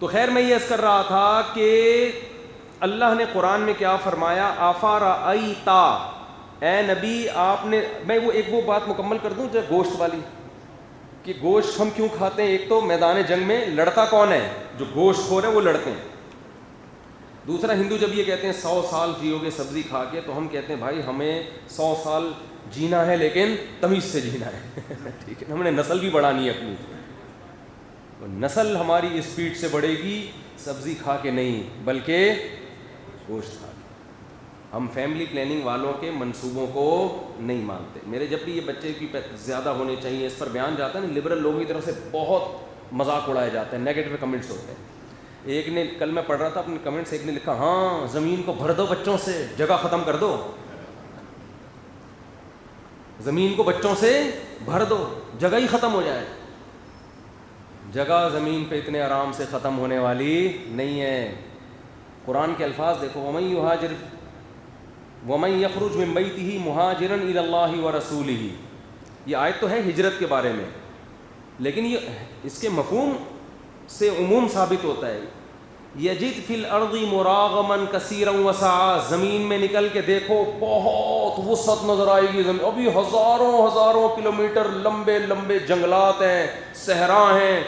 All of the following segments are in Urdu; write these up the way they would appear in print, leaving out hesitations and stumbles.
تو خیر میں یہ عرض کر رہا تھا کہ اللہ نے قرآن میں کیا فرمایا، افرأیتا، اے نبی آپ نے، میں وہ بات مکمل کر دوں جو گوشت والی، کہ گوشت ہم کیوں کھاتے ہیں. ایک تو میدان جنگ میں لڑتا کون ہے؟ جو گوشت خور ہے وہ لڑتے ہیں. دوسرا، ہندو جب یہ کہتے ہیں 100 سال جیو گے سبزی کھا کے، تو ہم کہتے ہیں بھائی ہمیں 100 سال جینا ہے لیکن تمیز سے جینا ہے. ٹھیک ہے، ہم نے نسل بھی بڑھانی ہے اپنی. نسل ہماری اسپیڈ سے بڑھے گی سبزی کھا کے نہیں، بلکہ گوشت کھا کے. ہم فیملی پلاننگ والوں کے منصوبوں کو نہیں مانتے. میرے جب بھی یہ بچے کی زیادہ ہونے چاہیے اس پر بیان جاتا ہے نا، لبرل لوگوں کی طرف سے بہت مذاق اڑایا جاتا ہے، نیگیٹو کمنٹس ہوتے ہیں. ایک نے، کل میں پڑھ رہا تھا اپنے کمنٹس، ایک نے لکھا ہاں زمین کو بھر دو بچوں سے، جگہ ختم کر دو. زمین کو بچوں سے بھر دو، جگہ ہی ختم ہو جائے. جگہ زمین پہ اتنے آرام سے ختم ہونے والی نہیں ہے. قرآن کے الفاظ دیکھو، وَمَن يَخْرُجْ مِن بَيْتِهِ مُهَاجِرًا إِلَى اللَّهِ وَرَسُولِهِ. یہ آیت تو ہے ہجرت کے بارے میں، لیکن یہ اس کے مفہوم سے عموم ثابت ہوتا ہے. یجد فی الارض مراغما کثیرا وسعا، زمین میں نکل کے دیکھو بہت وسعت نظر آئے گی. زمین ابھی ہزاروں کلومیٹر لمبے لمبے جنگلات ہیں، صحرا ہیں.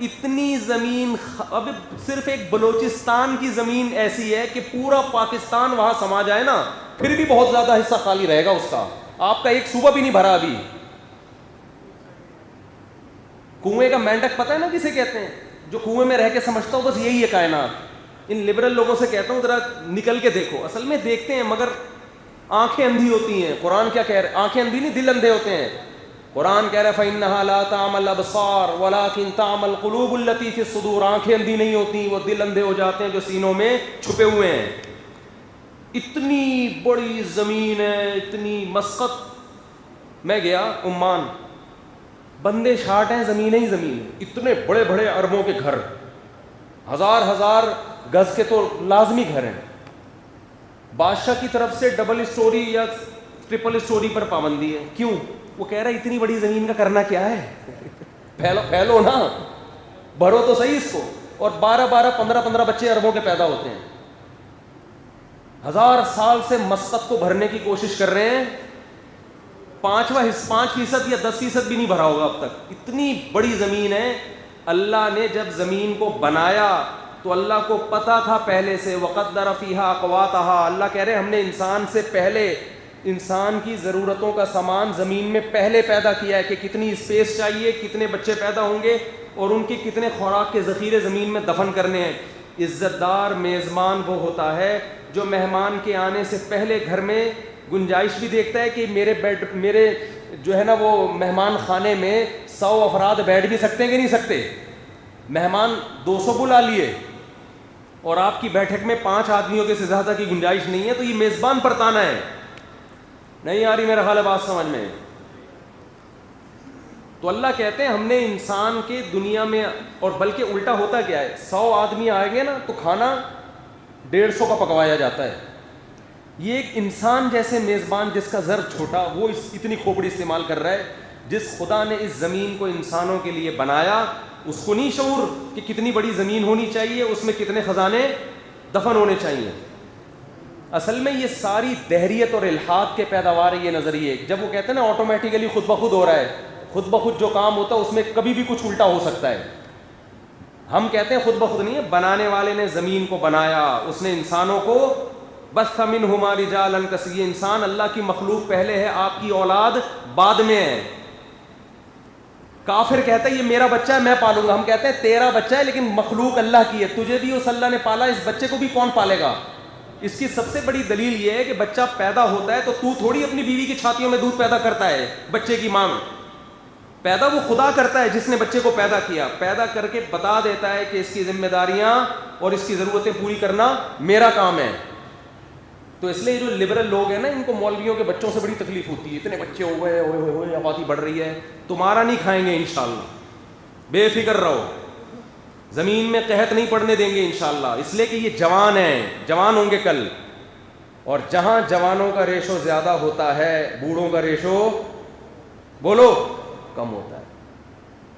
اتنی زمین، اب صرف ایک بلوچستان کی زمین ایسی ہے کہ پورا پاکستان وہاں سما جائے نا، پھر بھی بہت زیادہ حصہ خالی رہے گا اس کا. آپ کا ایک صوبہ بھی نہیں بھرا ابھی. کنویں کا مینڈک پتہ ہے نا کسے کہتے ہیں؟ جو کنویں میں رہ کے سمجھتا ہو بس یہی ہے کائنات. ان لبرل لوگوں سے کہتا ہوں ذرا نکل کے دیکھو. اصل میں دیکھتے ہیں مگر آنکھیں اندھی ہوتی ہیں. قرآن کیا کہہ رہا ہے؟ آنکھیں اندھی نہیں، دل اندھے ہوتے ہیں. قرآن کہہ رہا ہے فَإِنَّهَا لَا تَعْمَى الْأَبْصَارُ وَلَكِن تَعْمَى الْقُلُوبُ الَّتِي فِي الصُّدُورِ. آنکھیں اندھی نہیں ہوتی، وہ دل اندھے ہو جاتے ہیں جو سینوں میں چھپے ہوئے ہیں. اتنی بڑی زمین ہے، اتنی مسقط. میں گیا عمان، بندے شاٹ ہیں، زمین ہی زمین. اتنے بڑے بڑے اربوں کے گھر، ہزار گز کے تو لازمی گھر ہیں. بادشاہ کی طرف سے ڈبل اسٹوری یا ٹرپل اسٹوری پر پابندی ہے. کیوں؟ وہ کہہ رہا ہے اتنی بڑی زمین کا کرنا کیا ہے؟ پھیلو نا، بھرو تو صحیح اس کو. اور 15 بچے اربوں کے پیدا ہوتے ہیں. 1000 سال سے مسقط کو بھرنے کی کوشش کر رہے ہیں. 5% یا 10% بھی نہیں بھرا ہوگا اب تک. اتنی بڑی زمین ہے. اللہ نے جب زمین کو بنایا تو اللہ کو پتا تھا پہلے سے، وَقَدَّرَ فِيهَا أَقْوَاتَهَا. اللہ کہہ رہے ہم نے انسان سے پہلے انسان کی ضرورتوں کا سامان زمین میں پہلے پیدا کیا ہے کہ کتنی اسپیس چاہیے، کتنے بچے پیدا ہوں گے اور ان کی کتنے خوراک کے ذخیرے زمین میں دفن کرنے ہیں. عزت دار میزبان وہ ہوتا ہے جو مہمان کے آنے سے پہلے گھر میں گنجائش بھی دیکھتا ہے کہ میرے جو ہے نا وہ مہمان خانے میں 100 افراد بیٹھ بھی سکتے ہیں کہ نہیں سکتے. مہمان 200 بلا لیے اور آپ کی بیٹھک میں 5 آدمیوں کے سے زیادہ کی گنجائش نہیں ہے، تو یہ میزبان پر تانا ہے. نہیں آ رہی میرا خیال ہے بات سمجھ میں؟ تو اللہ کہتے ہیں ہم نے انسان کے دنیا میں، اور بلکہ الٹا ہوتا کیا ہے، 100 آدمی آئیں گے نا تو کھانا 150 کا پکوایا جاتا ہے. یہ ایک انسان جیسے میزبان جس کا ضرب چھوٹا، وہ اتنی کھوپڑی استعمال کر رہا ہے. جس خدا نے اس زمین کو انسانوں کے لیے بنایا اس کو نہیں شعور کہ کتنی بڑی زمین ہونی چاہیے، اس میں کتنے خزانے دفن ہونے چاہیے. اصل میں یہ ساری دہریت اور الحاد کے پیداوار ہے یہ نظریے. جب وہ کہتے ہیں نا آٹومیٹیکلی خود بخود ہو رہا ہے، خود بخود جو کام ہوتا ہے اس میں کبھی بھی کچھ الٹا ہو سکتا ہے. ہم کہتے ہیں خود بخود نہیں ہے، بنانے والے نے زمین کو بنایا، اس نے انسانوں کو بث منہما رجالا کثیرا. انسان اللہ کی مخلوق پہلے ہے، آپ کی اولاد بعد میں ہے. کافر کہتا ہے یہ میرا بچہ ہے میں پالوں گا. ہم کہتے ہیں تیرا بچہ ہے لیکن مخلوق اللہ کی ہے، تجھے بھی اس اللہ نے پالا، اس بچے کو بھی کون پالے گا؟ اس کی سب سے بڑی دلیل یہ ہے کہ بچہ پیدا ہوتا ہے تو تھوڑی اپنی بیوی کی چھاتیوں میں دودھ پیدا کرتا ہے. بچے کی ماں پیدا وہ خدا کرتا ہے جس نے بچے کو پیدا کیا، پیدا کر کے بتا دیتا ہے کہ اس کی ذمہ داریاں اور اس کی ضرورتیں پوری کرنا میرا کام ہے. تو اس لیے جو لبرل لوگ ہیں نا، ان کو مولویوں کے بچوں سے بڑی تکلیف ہوتی ہے. اتنے بچے ہوئے ہوئے آبادی بڑھ رہی ہے، تمہارا نہیں کھائیں گے انشاءاللہ، بے فکر رہو، زمین میں قحط نہیں پڑنے دیں گے انشاءاللہ. اس لیے کہ یہ جوان ہیں، جوان ہوں گے کل. اور جہاں جوانوں کا ریشو زیادہ ہوتا ہے، بوڑھوں کا ریشو بولو کم ہوتا ہے.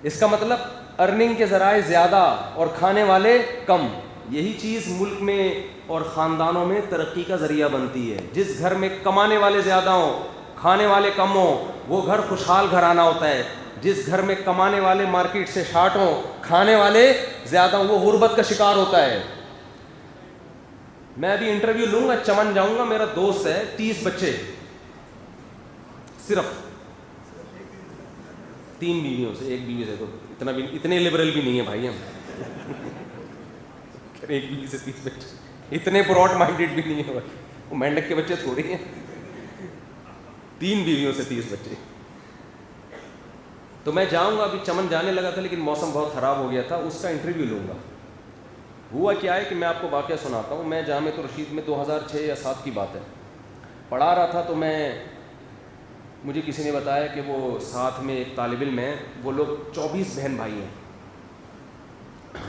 اس کا مطلب ارننگ کے ذرائع زیادہ اور کھانے والے کم. یہی چیز ملک میں اور خاندانوں میں ترقی کا ذریعہ بنتی ہے. جس گھر میں کمانے والے زیادہ ہوں, کھانے والے کم ہوں, وہ گھر خوشحال گھرانہ ہوتا ہے. جس گھر میں کمانے والے مارکیٹ سے شارٹ ہوں, کھانے والے زیادہ ہوں, وہ غربت کا شکار ہوتا ہے. میں ابھی انٹرویو لوں گا, چمن جاؤں گا, میرا دوست ہے, 30 بچے, صرف 3 بیویوں سے, 1 بیوی سے. تو اتنا بھی, اتنے لبرل بھی نہیں ہے بھائی ہم. 1 بیوی سے 30 بچے, اتنے براڈ مائنڈیڈ بھی نہیں ہے بھائی. وہ مینڈک کے بچے تھوڑی ہیں. 3 بیویوں سے 30 بچے. تو میں جاؤں گا, ابھی چمن جانے لگا تھا لیکن موسم بہت خراب ہو گیا تھا, اس کا انٹرویو لوں گا. ہوا کیا ہے کہ میں آپ کو واقعہ سناتا ہوں. میں جامعۃ الرشید میں 2006 یا 2007 کی بات ہے, پڑھا رہا تھا. تو مجھے کسی نے بتایا کہ وہ ساتھ میں ایک طالب علم ہے, وہ لوگ 24 بہن بھائی ہیں.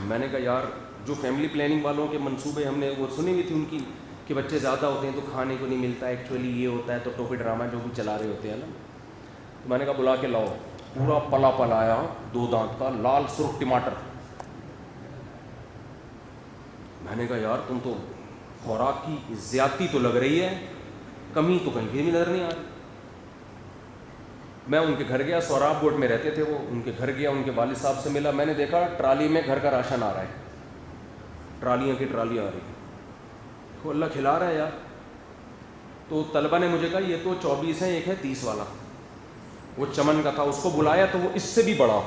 میں نے کہا یار, جو فیملی پلاننگ والوں کے منصوبے ہم نے وہ سنی ہوئی تھی ان کی, کہ بچے زیادہ ہوتے ہیں تو کھانے کو نہیں ملتا, ایکچولی یہ ہوتا ہے, تو ٹوپی ڈرامہ جو بھی چلا رہے ہوتے ہیں نا. تو میں نے کہا بلا کے لاؤ. پورا پلا پلایا 2 دانت کا لال سرخ ٹماٹر. میں نے کہا یار تم تو خوراک کی زیادتی تو لگ رہی ہے, کمی تو کہیں بھی نظر نہیں آ رہی. میں ان کے گھر گیا, سوراب گوٹ میں رہتے تھے وہ, ان کے گھر گیا, ان کے والد صاحب سے ملا. میں نے دیکھا ٹرالی میں گھر کا راشن آ رہا ہے, ٹرالیاں کی ٹرالی آ رہی ہے. تو اللہ کھلا رہا ہے یار. تو طلبہ نے مجھے کہا یہ تو 24 ہیں, ایک ہے 30 والا. وہ چمن کا تھا, اس کو بلایا تو وہ اس سے بھی بڑا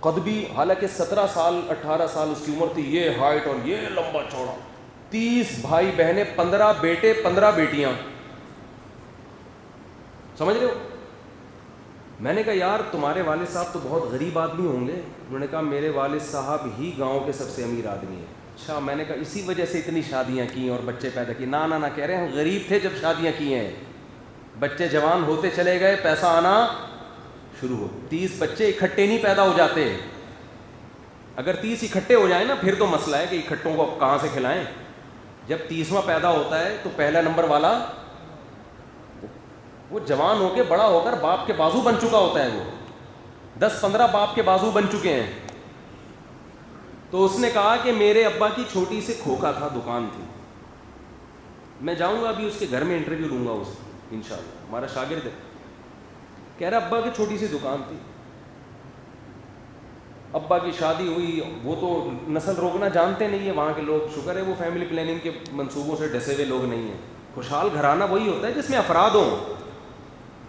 قد بھی, حالانکہ 17 سال 18 سال اس کی عمر تھی, یہ ہائٹ اور یہ لمبا چوڑا. 30 بھائی بہنیں, 15 بیٹے 15 بیٹیاں, سمجھ رہے ہو. میں نے کہا یار تمہارے والد صاحب تو بہت غریب آدمی ہوں گے. انہوں نے کہا میرے والد صاحب ہی گاؤں کے سب سے امیر آدمی ہیں. اچھا. میں نے کہا اسی وجہ سے اتنی شادیاں کی اور بچے پیدا کیے. نہ کہہ رہے ہیں ہم غریب تھے جب شادیاں کی ہیں, بچے جوان ہوتے چلے گئے, پیسہ آنا شروع ہو. 30 بچے اکٹھے نہیں پیدا ہو جاتے. اگر 30 اکٹھے ہو جائیں نا پھر تو مسئلہ ہے کہ اکٹھوں کو کہاں سے کھلائیں. جب 30واں پیدا ہوتا ہے تو پہلا نمبر والا وہ جوان ہو کے بڑا ہو کر باپ کے بازو بن چکا ہوتا ہے. وہ 10-15 باپ کے بازو بن چکے ہیں. تو اس نے کہا کہ میرے ابا کی چھوٹی سی کھوکھا تھا, دکان تھی. میں جاؤں گا ابھی اس کے گھر میں انٹرویو لوں گا اس کو انشاءاللہ, ہمارا شاگرد ہے. کہہ رہا ابا کی چھوٹی سی دکان تھی, ابا کی شادی ہوئی. وہ تو نسل روکنا جانتے نہیں ہیں وہاں کے لوگ, شکر ہے وہ فیملی پلاننگ کے منصوبوں سے ڈسے ہوئے لوگ نہیں ہیں. خوشحال گھرانہ وہی ہوتا ہے جس میں افراد ہوں.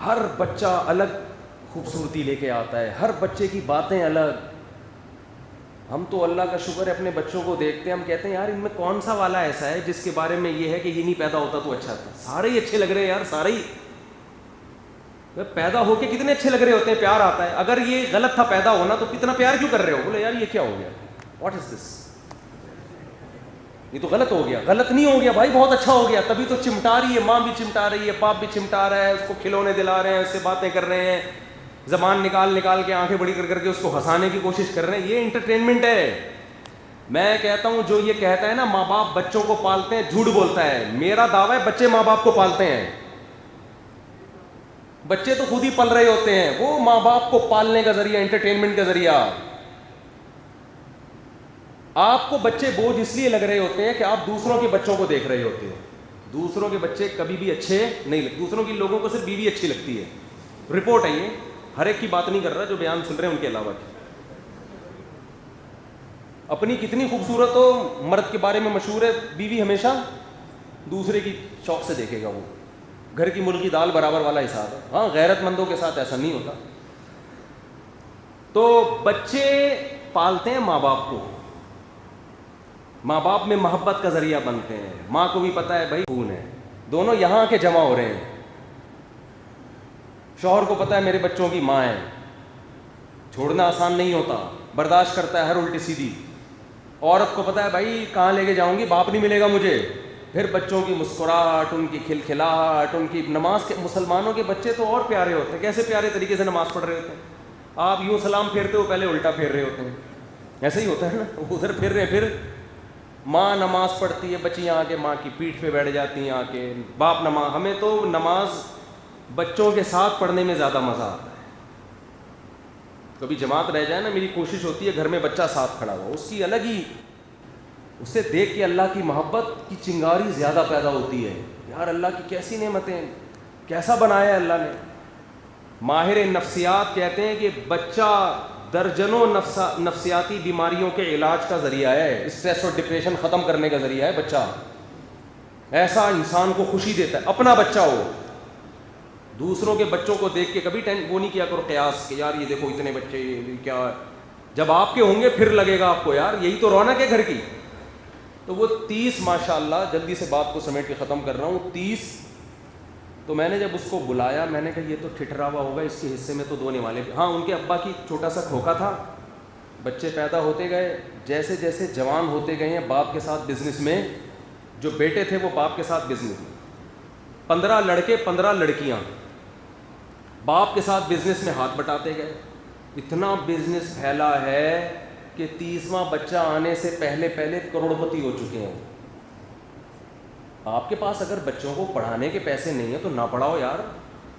ہر بچہ الگ خوبصورتی لے کے آتا ہے, ہر بچے کی باتیں الگ. ہم تو اللہ کا شکر ہے اپنے بچوں کو دیکھتے ہیں, ہم کہتے ہیں یار ان میں کون سا والا ایسا ہے جس کے بارے میں یہ ہے کہ یہ نہیں پیدا ہوتا تو اچھا تھا. سارے ہی اچھے لگ رہے ہیں یار, سارے ہی پیدا ہو کے کتنے اچھے لگ رہے ہوتے ہیں, پیار آتا ہے. اگر یہ غلط تھا پیدا ہونا تو کتنا پیار کیوں کر رہے ہو؟ بولے یار یہ کیا ہو گیا, واٹ از دس, یہ تو غلط ہو گیا. غلط نہیں ہو گیا بھائی, بہت اچھا ہو گیا. تبھی تو چمٹا رہی ہے, ماں بھی چمٹا رہی ہے, باپ بھی چمٹا رہا ہے, اس کو کھلونے دلا رہے ہیں, اس سے باتیں کر رہے ہیں, زبان نکال کے آنکھیں بڑی کر کے اس کو ہنسانے کی کوشش کر رہے ہیں. یہ انٹرٹینمنٹ ہے. میں کہتا ہوں جو یہ کہتا ہے نا ماں باپ بچوں کو پالتے ہیں, جھوٹ بولتا ہے. میرا دعویٰ ہے بچے ماں باپ کو پالتے ہیں. بچے تو خود ہی پل رہے ہوتے ہیں, وہ ماں باپ کو پالنے کا ذریعہ, انٹرٹینمنٹ کا ذریعہ. آپ کو بچے بوجھ اس لیے لگ رہے ہوتے ہیں کہ آپ دوسروں کے بچوں کو دیکھ رہے ہوتے ہیں. دوسروں کے بچے کبھی بھی اچھے نہیں لگتے. دوسروں کی لوگوں کو صرف بیوی اچھی لگتی ہے. رپورٹ ہے یہ, ہر ایک کی بات نہیں کر رہا, جو بیان سن رہے ہیں ان کے علاوہ. اپنی کتنی خوبصورت ہو, مرد کے بارے میں مشہور ہے, بیوی ہمیشہ دوسرے کی شوق سے دیکھے گا. وہ گھر کی مرغی دال برابر والا حساب ہے. ہاں غیرت مندوں کے ساتھ ایسا نہیں ہوتا. تو بچے پالتے ہیں ماں باپ کو, ماں باپ میں محبت کا ذریعہ بنتے ہیں. ماں کو بھی پتہ ہے بھائی خون ہے, دونوں یہاں کے جمع ہو رہے ہیں. شوہر کو پتہ ہے میرے بچوں کی ماں ہے, چھوڑنا آسان نہیں ہوتا, برداشت کرتا ہے ہر الٹی سیدھی. عورت کو پتہ ہے بھائی کہاں لے کے جاؤں گی, باپ نہیں ملے گا مجھے. پھر بچوں کی مسکراہٹ, ان کی کھلکھلاہٹ, ان کی نماز کے, مسلمانوں کے بچے تو اور پیارے ہوتے ہیں. کیسے پیارے طریقے سے نماز پڑھ رہے ہوتے ہیں. آپ یوں سلام پھیرتے ہو, پہلے الٹا پھیر رہے ہوتے ہیں. ایسا ہی ہوتا ہے نا, ادھر پھر رہے, پھر ماں نماز پڑھتی ہے, بچیاں آ کے ماں کی پیٹھ پہ بیٹھ جاتی ہیں, آ کے باپ نماز. ہمیں تو نماز بچوں کے ساتھ پڑھنے میں زیادہ مزہ آتا ہے. کبھی جماعت رہ جائے نا, میری کوشش ہوتی ہے گھر میں بچہ ساتھ کھڑا ہوا, اس کی الگ ہی, اسے دیکھ کے اللہ کی محبت کی چنگاری زیادہ پیدا ہوتی ہے. یار اللہ کی کیسی نعمتیں, کیسا بنایا ہے اللہ نے. ماہر نفسیات کہتے ہیں کہ بچہ درجنوں نفسیاتی بیماریوں کے علاج کا ذریعہ ہے, اسٹریس اور ڈپریشن ختم کرنے کا ذریعہ ہے بچہ. ایسا انسان کو خوشی دیتا ہے, اپنا بچہ ہو. دوسروں کے بچوں کو دیکھ کے کبھی وہ نہیں کیا کرو قیاس کہ یار یہ دیکھو اتنے بچے, یہ کیا ہے. جب آپ کے ہوں گے پھر لگے گا آپ کو یار یہی تو رونق ہے گھر کی. تو وہ 30 ماشاءاللہ, جلدی سے بات کو سمیٹ کے ختم کر رہا ہوں, 30. تو میں نے جب اس کو بلایا, میں نے کہا یہ تو ٹھٹرا ہوا ہوگا, اس کے حصے میں تو 2 نوالے. ہاں ان کے ابا کی چھوٹا سا کھوکا تھا. بچے پیدا ہوتے گئے, جیسے جیسے جوان ہوتے گئے ہیں باپ کے ساتھ بزنس میں. جو بیٹے تھے وہ باپ کے ساتھ بزنس میں, 15 لڑکے 15 لڑکیاں باپ کے ساتھ بزنس میں ہاتھ بٹاتے گئے. اتنا بزنس پھیلا ہے کہ 30واں بچہ آنے سے پہلے کروڑپتی ہو چکے ہیں. آپ کے پاس اگر بچوں کو پڑھانے کے پیسے نہیں ہیں تو نہ پڑھاؤ یار,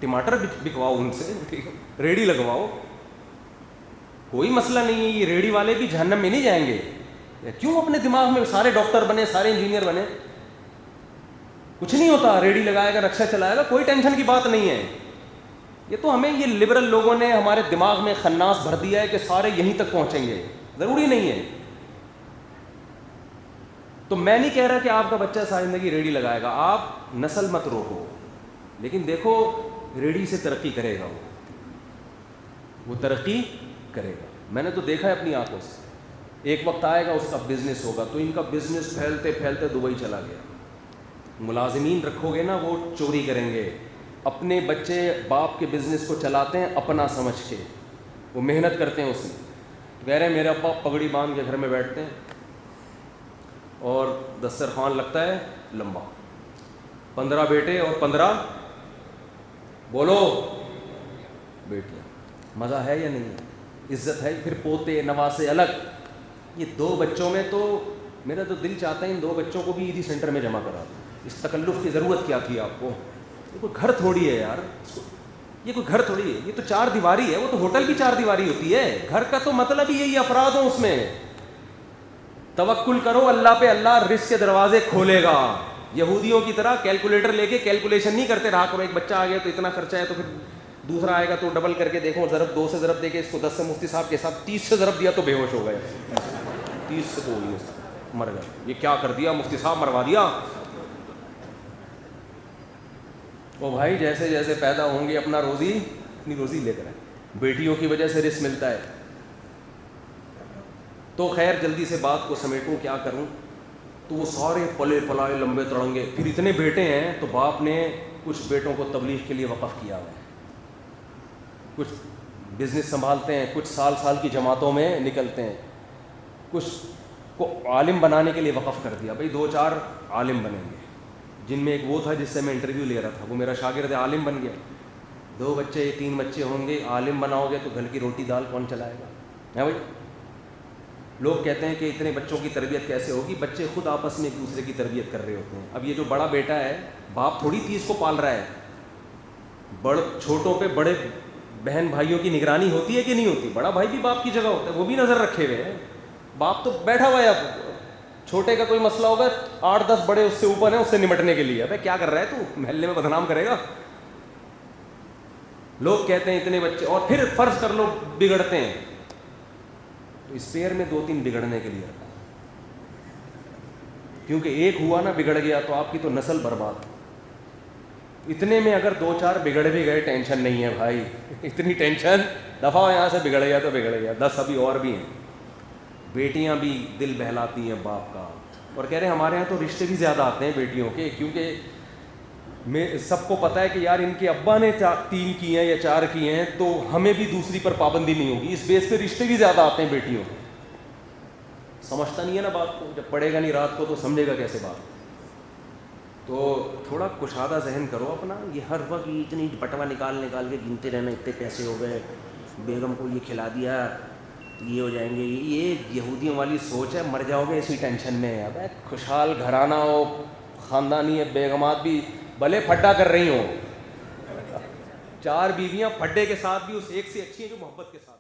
ٹماٹر بکواؤ ان سے, ریڑھی لگواؤ, کوئی مسئلہ نہیں ہے. یہ ریڑھی والے بھی جہنم میں نہیں جائیں گے. کیوں اپنے دماغ میں سارے ڈاکٹر بنے, سارے انجینئر بنے؟ کچھ نہیں ہوتا. ریڑھی لگائے گا, رکشا چلائے گا, کوئی ٹینشن کی بات نہیں ہے. یہ تو ہمیں یہ لبرل لوگوں نے ہمارے دماغ میں خناس بھر دیا ہے کہ سارے یہیں تک پہنچیں گے. ضروری نہیں ہے. تو میں نہیں کہہ رہا کہ آپ کا بچہ ساری زندگی ریڑھی لگائے گا, آپ نسل مت روکو, لیکن دیکھو ریڑھی سے ترقی کرے گا, وہ ترقی کرے گا. میں نے تو دیکھا ہے اپنی آنکھوں سے. ایک وقت آئے گا اس کا بزنس ہوگا, تو ان کا بزنس پھیلتے پھیلتے دبئی چلا گیا. ملازمین رکھو گے نا وہ چوری کریں گے. اپنے بچے باپ کے بزنس کو چلاتے ہیں اپنا سمجھ کے, وہ محنت کرتے ہیں اس میں. کہہ رہے ہیں میرے ابا پگڑی باندھ کے گھر میں بیٹھتے ہیں اور دسترخوان لگتا ہے لمبا, 15 بیٹے اور 15 بولو بیٹیاں. مزہ ہے یا نہیں ہے؟ عزت ہے. پھر پوتے نواسے الگ. یہ 2 بچوں میں تو میرا تو دل چاہتا ہے ان 2 بچوں کو بھی عیدی سینٹر میں جمع کرا دوں. اس تکلف کی ضرورت کیا تھی آپ کو؟ یہ کوئی گھر تھوڑی ہے یار, یہ کوئی گھر تھوڑی ہے. یہ تو 4 دیواری ہے. وہ تو ہوٹل بھی 4 دیواری ہوتی ہے. گھر کا تو مطلب ہی یہی افراد ہوں اس میں. توکل کرو اللہ پہ, اللہ رزق کے دروازے کھولے گا. یہودیوں کی طرح کیلکولیٹر لے کے کیلکولیشن نہیں کرتے رہا کرو. ایک بچہ آ گیا تو اتنا خرچہ ہے, تو پھر دوسرا آئے گا تو ڈبل کر کے دیکھو, ضرب 2 سے ضرب دے کے اس کو 10 سے مفتی صاحب کے ساتھ 30 سے ضرب دیا تو بے ہوش ہو گئے. 30 سے تو مر گئے. یہ کیا کر دیا مفتی صاحب, مروا دیا. وہ بھائی جیسے جیسے پیدا ہوں گے اپنا روزی اپنی روزی لے کر آئے. بیٹیوں کی وجہ سے رزق ملتا ہے. تو خیر جلدی سے بات کو سمیٹوں, کیا کروں. تو وہ سارے پلے پلائے لمبے تڑنگے. پھر اتنے بیٹے ہیں تو باپ نے کچھ بیٹوں کو تبلیغ کے لیے وقف کیا ہوا ہے, کچھ بزنس سنبھالتے ہیں, کچھ سال کی جماعتوں میں نکلتے ہیں, کچھ کو عالم بنانے کے لیے وقف کر دیا. بھائی 2-4 عالم بنیں گے, جن میں ایک وہ تھا جس سے میں انٹرویو لے رہا تھا, وہ میرا شاگرد عالم بن گیا. 2 بچے 3 بچے ہوں گے, عالم بناؤ گے تو گھر کی روٹی دال کون چلائے گا؟ ہے بھائی. لوگ کہتے ہیں کہ اتنے بچوں کی تربیت کیسے ہوگی. بچے خود آپس میں ایک دوسرے کی تربیت کر رہے ہوتے ہیں. اب یہ جو بڑا بیٹا ہے, باپ تھوڑی 30 کو پال رہا ہے. چھوٹوں پہ بڑے بہن بھائیوں کی نگرانی ہوتی ہے کہ نہیں ہوتی؟ بڑا بھائی بھی باپ کی جگہ ہوتا ہے, وہ بھی نظر رکھے ہوئے ہیں. باپ تو بیٹھا ہوا ہے, چھوٹے کا کوئی مسئلہ ہوگا 8-10 بڑے اس سے اوپر ہیں اس سے نمٹنے کے لیے. ابے کیا کر رہا ہے تو, محلے میں بدنام کرے گا. لوگ کہتے ہیں اتنے بچے, اور پھر فرض کر لو بگڑتے ہیں تو اسپیئر میں 2-3 بگڑنے کے لیے رکھو, کیونکہ ایک ہوا نا بگڑ گیا تو آپ کی تو نسل برباد. اتنے میں اگر 2-4 بگڑ بھی گئے ٹینشن نہیں ہے بھائی, اتنی ٹینشن دفعہ یہاں سے بگڑ گیا تو بگڑ گیا, 10 ابھی اور بھی ہیں. بیٹیاں بھی دل بہلاتی ہیں باپ کا, اور کہہ رہے ہیں ہمارے یہاں تو رشتے بھی زیادہ آتے ہیں بیٹیوں کے, کیونکہ سب کو پتہ ہے کہ یار ان کے ابا نے 3 کیے ہیں یا 4 کیے ہیں تو ہمیں بھی دوسری پر پابندی نہیں ہوگی. اس بیس پہ رشتے بھی زیادہ آتے ہیں بیٹیوں کے. سمجھتا نہیں ہے نا بات کو, جب پڑھے گا نہیں رات کو تو سمجھے گا کیسے بات. تو تھوڑا کشادہ ذہن کرو اپنا. یہ ہر وقت اتنی بٹوا نکال کے گنتے رہنا, اتنے پیسے ہو گئے, بیگم کو یہ کھلا دیا, یہ ہو جائیں گے. یہ یہودیوں والی سوچ ہے, مر جاؤ گے اسی ٹینشن میں. اب خوشحال گھرانہ ہو, خاندانی ہے, بیگمات بھی بھلے پھڈا کر رہی ہوں, 4 بیویاں پھڈے کے ساتھ بھی اس ایک سے اچھی ہیں جو محبت کے ساتھ.